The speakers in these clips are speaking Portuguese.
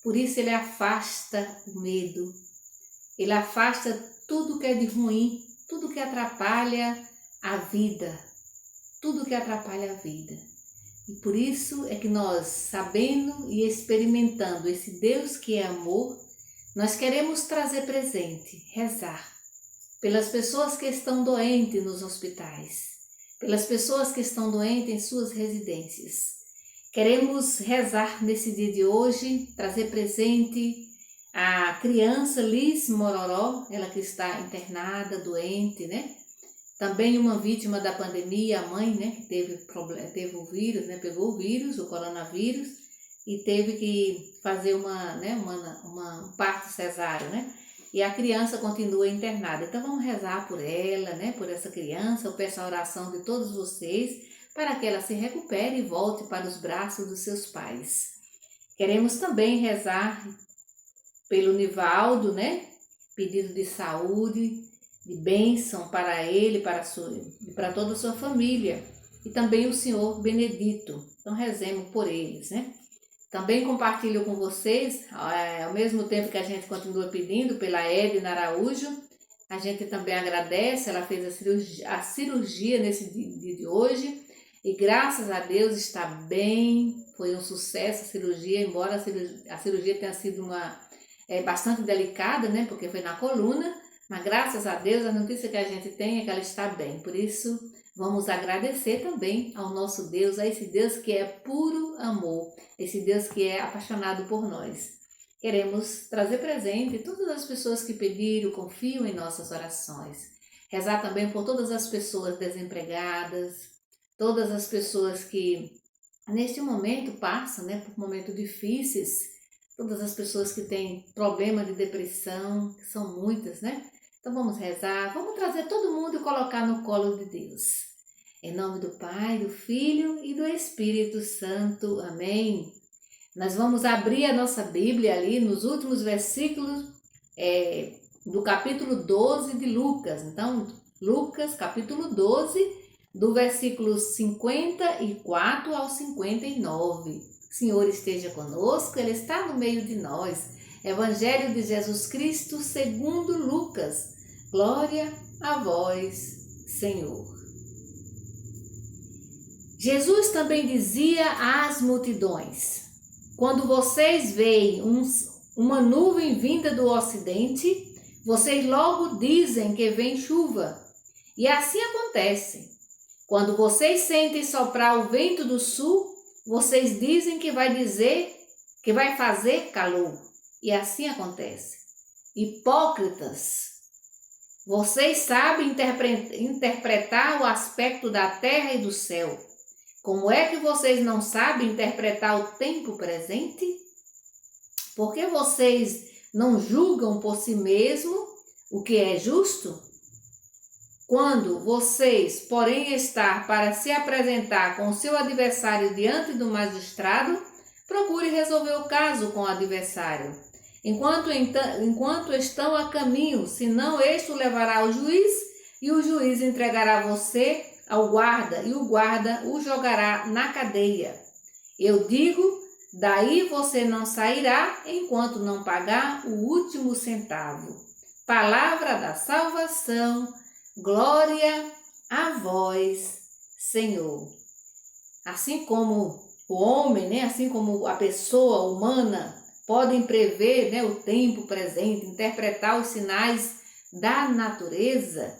Por isso ele afasta o medo, ele afasta tudo que é de ruim, tudo que atrapalha a vida, tudo que atrapalha a vida. E por isso é que nós, sabendo e experimentando esse Deus que é amor, nós queremos trazer presente, rezar pelas pessoas que estão doentes nos hospitais, pelas pessoas que estão doentes em suas residências. Queremos rezar nesse dia de hoje, trazer presente a criança Liz Mororó, ela que está internada, doente, né? Também uma vítima da pandemia, a mãe, né, que teve o vírus, né, pegou o vírus, o coronavírus, e teve que fazer um parto cesáreo, né? E a criança continua internada. Então vamos rezar por ela, né, por essa criança. Eu peço a oração de todos vocês para que ela se recupere e volte para os braços dos seus pais. Queremos também rezar pelo Nivaldo, né? Pedido de saúde, de bênção para ele, para toda a sua família. E também o senhor Benedito. Então rezemos por eles, né? Também compartilho com vocês, ao mesmo tempo que a gente continua pedindo pela Edna Araújo, a gente também agradece, ela fez a cirurgia nesse dia de hoje e graças a Deus está bem, foi um sucesso a cirurgia, embora a cirurgia tenha sido bastante delicada, né, porque foi na coluna, mas graças a Deus a notícia que a gente tem é que ela está bem, por isso vamos agradecer também ao nosso Deus, a esse Deus que é puro amor, esse Deus que é apaixonado por nós. Queremos trazer presente todas as pessoas que pediram, confiam em nossas orações. Rezar também por todas as pessoas desempregadas, todas as pessoas que neste momento passam, né, por momentos difíceis, todas as pessoas que têm problema de depressão, que são muitas, né? Então vamos rezar, vamos trazer todo mundo e colocar no colo de Deus. Em nome do Pai, do Filho e do Espírito Santo. Amém. Nós vamos abrir a nossa Bíblia ali nos últimos versículos do capítulo 12 de Lucas. Então, Lucas, capítulo 12, do versículo 54 ao 59. O Senhor esteja conosco, Ele está no meio de nós. Evangelho de Jesus Cristo segundo Lucas. Glória a vós, Senhor. Jesus também dizia às multidões: quando vocês veem uma nuvem vinda do ocidente, vocês logo dizem que vem chuva. E assim acontece. Quando vocês sentem soprar o vento do sul, vocês dizem que vai fazer calor. E assim acontece. Hipócritas, vocês sabem interpretar o aspecto da terra e do céu. Como é que vocês não sabem interpretar o tempo presente? Por que vocês não julgam por si mesmos o que é justo? Quando vocês, porém, estar para se apresentar com o seu adversário diante do magistrado, procure resolver o caso com o adversário. Enquanto estão a caminho, senão este o levará ao juiz, e o juiz entregará você ao guarda, e o guarda o jogará na cadeia. Eu digo, daí você não sairá enquanto não pagar o último centavo. Palavra da salvação, glória a vós, Senhor. Assim como o homem, né, assim como a pessoa humana, podem prever, né, o tempo presente, interpretar os sinais da natureza,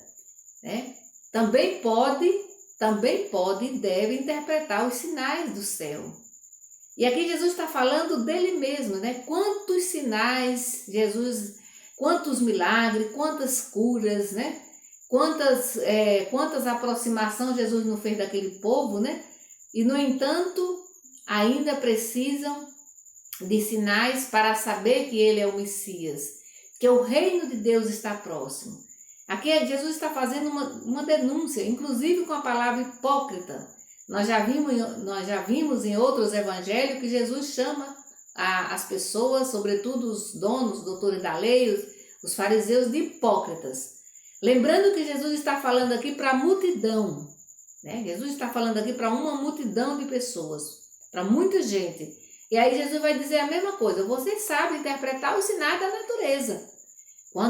né? Também pode e deve interpretar os sinais do céu. E aqui Jesus está falando dele mesmo, né? Quantos sinais quantos milagres, quantas curas, né? Quantas aproximações Jesus não fez daquele povo, né? E no entanto, ainda precisam de sinais para saber que ele é o Messias, que o reino de Deus está próximo. Aqui Jesus está fazendo uma denúncia, inclusive com a palavra hipócrita. Nós já vimos em outros evangelhos que Jesus chama as pessoas, sobretudo os donos, doutores da lei, os fariseus, de hipócritas. Lembrando que Jesus está falando aqui para a multidão, né? Jesus está falando aqui para uma multidão de pessoas, para muita gente. E aí Jesus vai dizer a mesma coisa, vocês sabem interpretar os sinais da natureza.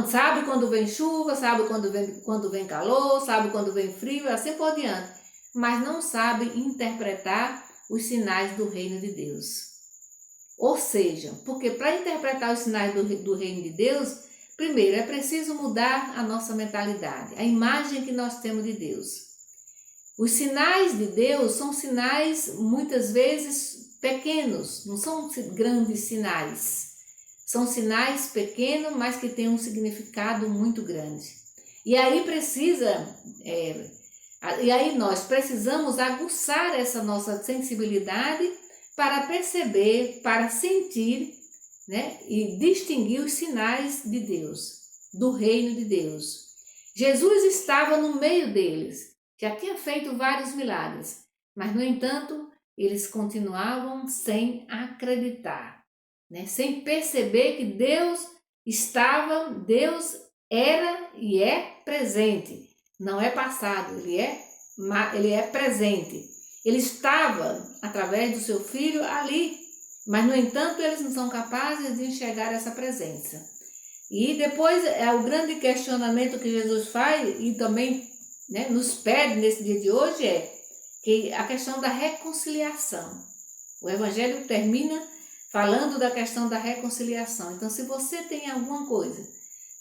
Sabe quando vem chuva, sabe quando vem calor, sabe quando vem frio, e assim por diante. Mas não sabe interpretar os sinais do reino de Deus. Ou seja, porque para interpretar os sinais do reino de Deus, primeiro é preciso mudar a nossa mentalidade, a imagem que nós temos de Deus. Os sinais de Deus são sinais muitas vezes pequenos, não são grandes sinais. São sinais pequenos, mas que têm um significado muito grande. E aí nós precisamos aguçar essa nossa sensibilidade para perceber, para sentir, né, e distinguir os sinais de Deus, do reino de Deus. Jesus estava no meio deles, já tinha feito vários milagres, mas no entanto, eles continuavam sem acreditar, né, sem perceber que Deus era e é presente, não é passado, ele é presente. Ele estava, através do seu filho, ali, mas, no entanto, eles não são capazes de enxergar essa presença. E depois, o grande questionamento que Jesus faz, e também, né, nos pede nesse dia de hoje, é que a questão da reconciliação. O Evangelho termina falando da questão da reconciliação. Então, se você tem alguma coisa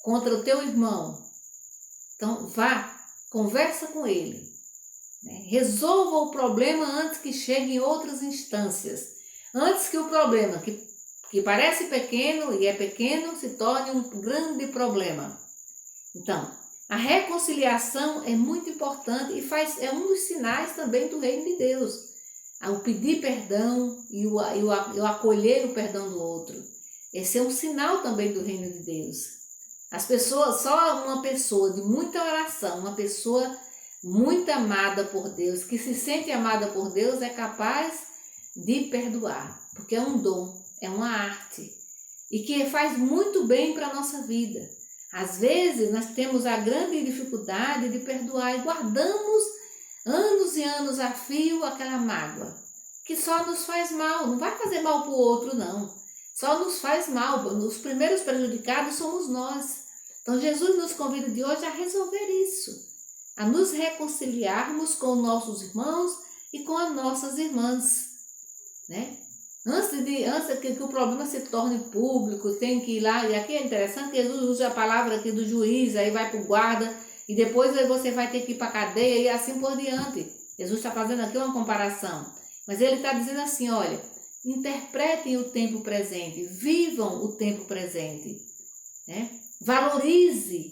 contra o teu irmão, então vá, conversa com ele. Resolva o problema antes que chegue em outras instâncias. Antes que o problema, que parece pequeno e é pequeno, se torne um grande problema. Então, a reconciliação é muito importante e é um dos sinais também do reino de Deus. O pedir perdão e o acolher o perdão do outro. Esse é um sinal também do reino de Deus. Só uma pessoa de muita oração, uma pessoa muito amada por Deus, que se sente amada por Deus, é capaz de perdoar, porque é um dom, é uma arte, e que faz muito bem para a nossa vida. Às vezes nós temos a grande dificuldade de perdoar e guardamos anos e anos a fio aquela mágoa, que só nos faz mal, não vai fazer mal para o outro não, só nos faz mal, os primeiros prejudicados somos nós. Então Jesus nos convida de hoje a resolver isso, a nos reconciliarmos com nossos irmãos e com as nossas irmãs, né? Antes que o problema se torne público, tem que ir lá, e aqui é interessante que Jesus usa a palavra aqui do juiz, aí vai para o guarda, e depois aí você vai ter que ir para a cadeia e assim por diante. Jesus está fazendo aqui uma comparação, mas ele está dizendo assim, olha, interpretem o tempo presente, vivam o tempo presente, né? Valorize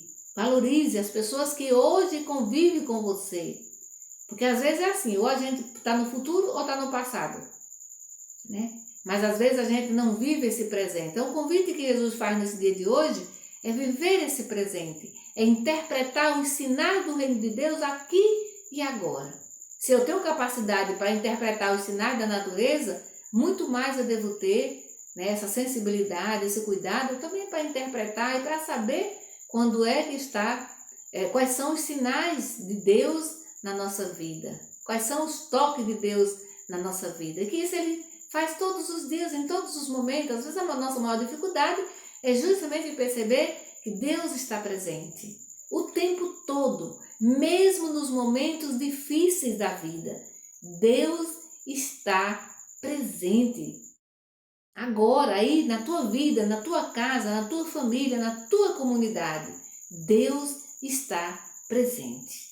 as pessoas que hoje convivem com você. Porque às vezes é assim, ou a gente está no futuro ou está no passado, né? Mas às vezes a gente não vive esse presente. Então o convite que Jesus faz nesse dia de hoje é viver esse presente, é interpretar os sinais do reino de Deus aqui e agora. Se eu tenho capacidade para interpretar os sinais da natureza, muito mais eu devo ter, né, essa sensibilidade, esse cuidado também para interpretar e para saber quando é que está, quais são os sinais de Deus na nossa vida, quais são os toques de Deus na nossa vida, e que isso ele faz todos os dias, em todos os momentos. Às vezes a nossa maior dificuldade é justamente perceber que Deus está presente o tempo todo, mesmo nos momentos difíceis da vida. Deus está presente. Agora, aí na tua vida, na tua casa, na tua família, na tua comunidade, Deus está presente.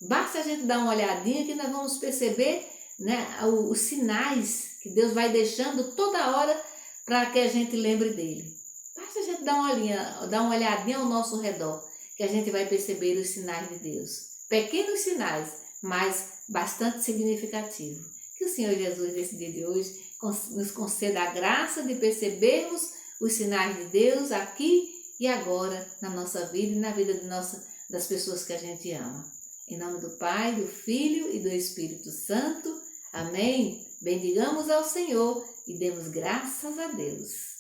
Basta a gente dar uma olhadinha que nós vamos perceber, né, os sinais que Deus vai deixando toda hora para que a gente lembre dele. Basta a gente dar uma olhadinha ao nosso redor, que a gente vai perceber os sinais de Deus. Pequenos sinais, mas bastante significativos. Que o Senhor Jesus, nesse dia de hoje, nos conceda a graça de percebermos os sinais de Deus aqui e agora na nossa vida e na vida das pessoas que a gente ama. Em nome do Pai, do Filho e do Espírito Santo. Amém? Bendigamos ao Senhor e demos graças a Deus.